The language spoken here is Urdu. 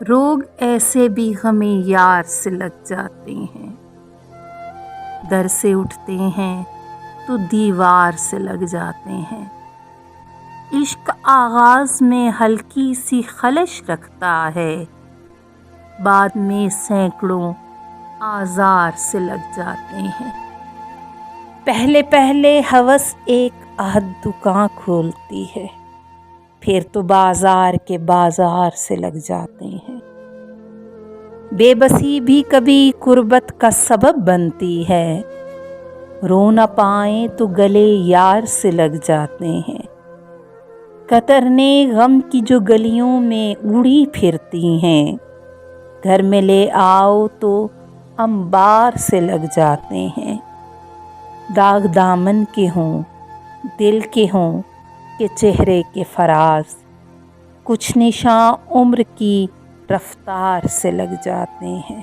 روگ ایسے بھی ہمیں یار سے لگ جاتے ہیں، در سے اٹھتے ہیں تو دیوار سے لگ جاتے ہیں۔ عشق آغاز میں ہلکی سی خلش رکھتا ہے، بعد میں سینکڑوں آزار سے لگ جاتے ہیں۔ پہلے پہلے ہوس ایک عہد دکان کھولتی ہے، پھر تو بازار کے بازار سے لگ جاتے ہیں۔ بے بسی بھی کبھی قربت کا سبب بنتی ہے، رو نہ پائیں تو گلے یار سے لگ جاتے ہیں۔ کترنے غم کی جو گلیوں میں اڑی پھرتی ہیں، گھر میں لے آؤ تو انبار سے لگ جاتے ہیں۔ داغ دامن کے ہوں، دل کے ہوں کہ چہرے کے فراز، کچھ نشاں عمر کی رفتار سے لگ جاتے ہیں۔